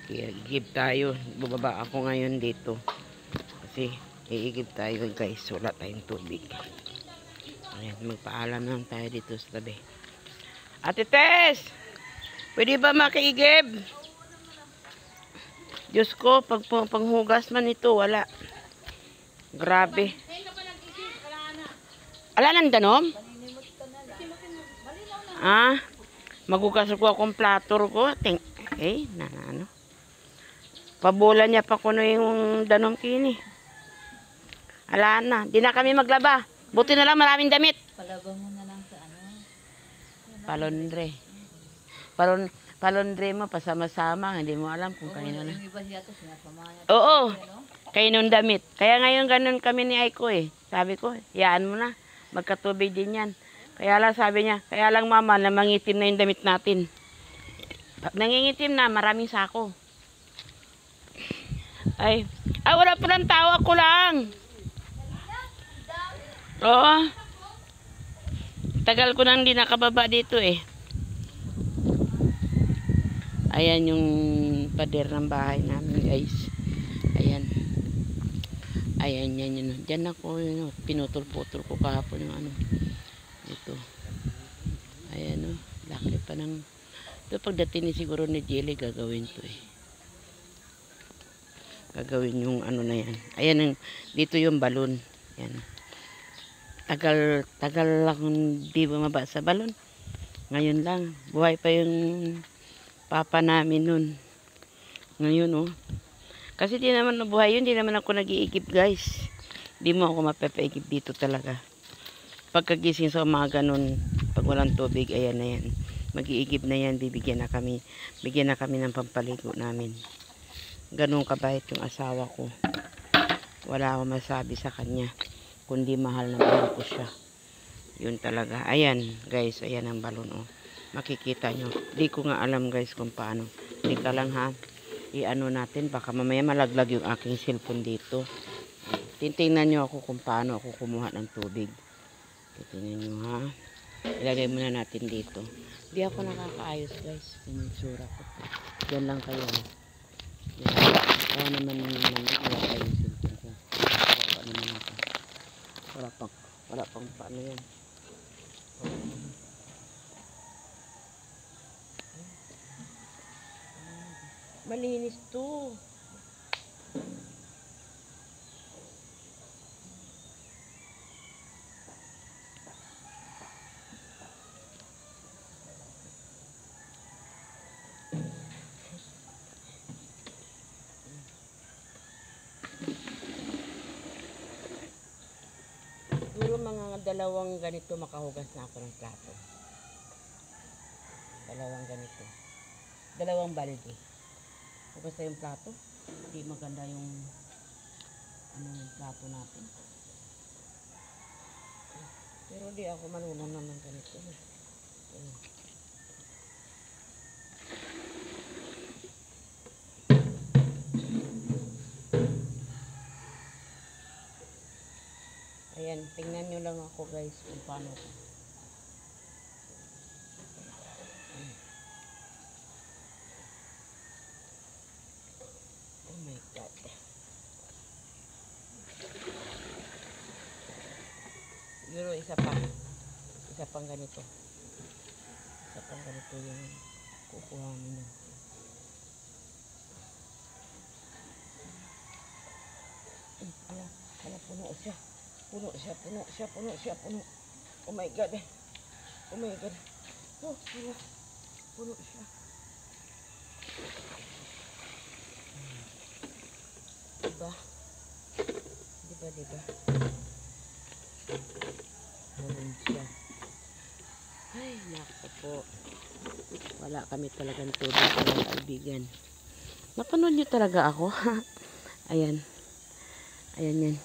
Iigib tayo. Bubaba ako ngayon dito. Kasi iigib tayo guys. Wala tayong tubig. Ayan, magpaalam lang tayo dito sa tabi. Ate Tess! Pwede ba makiigib? Diyos ko, panghugas man ito, wala. Grabe. Ala nang danom? Ah, magugas ko akong plator ko. Ano? Pabola niya pa kuno yung danom kini. Ala na, di na kami maglaba. Buti na lang maraming damit. Palaba mo na lang sa ano. Palondre. Palondre mo, pasama-sama. Hindi mo alam kung kanino na. Oo. Kainong damit. Kaya ngayon ganun kami ni Aiko eh. Sabi ko, yaan mo na. Magkatubig din yan. Kaya lang sabi niya, kaya lang mama, na mangitim na yung damit natin. Pag nangingitim na, maraming sako. Ay, wala pa ng tao, ako lang. Oo. Tagal ko nang di nakababa dito eh. Ayan yung pader ng bahay namin guys. Ayan. Ayan yan yun. Diyan ako yun, pinutol-putol ko kahapon yung ano. Ito. Ayan o. Laki pa ng... Ito pagdating ni siguro ni Jelly gagawin to eh. Gagawin yung ano na yan. Ayan yung... Dito yung balon. Ayan. Tagal lang di bumaba sa balon. Ngayon lang. Buhay pa yung papa namin nun. Ngayon oh. Kasi di naman nabuhay yun. Di naman ako nag-iigib guys. Di mo ako mapapaigib dito talaga. Pagkagising sa umaga nun, pag walang tubig, ayan na yan. Mag-iigib na yan. Bigyan na kami ng pampaligo namin. Ganun kabait yung asawa ko. Wala akong masabi sa kanya. Kundi mahal na mahal ko siya. Yun talaga. Ayan, guys. Ayan ang balon, oh. Makikita nyo. Di ko nga alam, guys, kung paano. Tika lang, ha. I-ano natin. Baka mamaya malaglag yung aking cellphone dito. Titingnan nyo ako kung paano ako kumuha ng tubig. Titingnan nyo, ha. Ilagay muna natin dito. Di ako nakakaayos, guys. Yung sura ko. Yan lang kayo. Yan. Kaya naman wala tayong cellphone ko. Wala naman ako. Wala pang paano yan. Malinis to. Siguro mga dalawang ganito makahugas na ako ng plato. Dalawang ganito. Dalawang balde. Hugas na yung plato. Hindi maganda yung yung plato natin. Pero di ako marunong naman ganito. Ayan, tingnan nyo lang ako guys kung paano ko. Oh my God. Siguro isa pang ganito. Isa pang ganito yung kukuha nyo. Ala, puno siya. Puno. Oh my God. Oh my God. Oh, puno siya. Diba? Meron siya. Ay, naku po. Wala kami talagang tubig ng kaibigan. Napanood niyo talaga ako. Ayan. Ayan yan.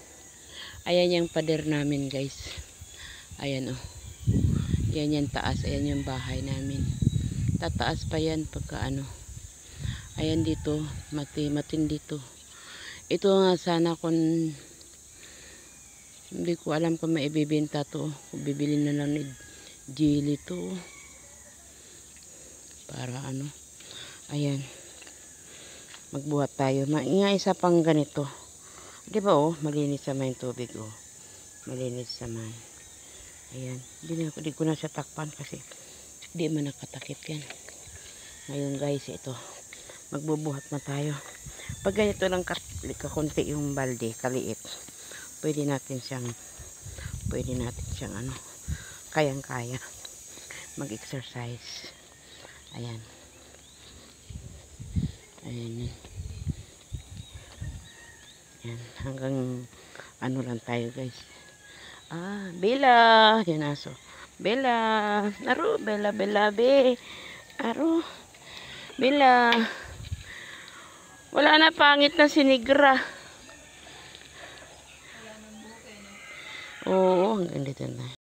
Ayan yung pader namin guys. Ayan oh. Ayan yung taas. Ayan yung bahay namin. Tataas pa yan pagka ano. Ayan dito. Matin dito. Ito nga sana kung hindi ko alam kung maibibenta to. Kung bibili na lang ni Jelly to. Para ano. Ayan. magbuhat tayo. Nga isa pang ganito. Di ba oh, malinis naman yung tubig oh. Malinis naman. Ayan. Di ko na siya takpan kasi di man nakatakip yan. Ngayon guys, ito. Magbubuhat na tayo. Pag ganito lang kakunti yung balde, kaliit. Pwede natin siyang ano, kayang-kaya mag-exercise. Ayan. Ayan. Ayan. Hanggang ano lang tayo guys. Ah, Bella. Yan aso. Bella. Aro, Bella, Bella, be. Aro. Bella. Wala na, pangit na si Negra. Oo, hanggang dito na.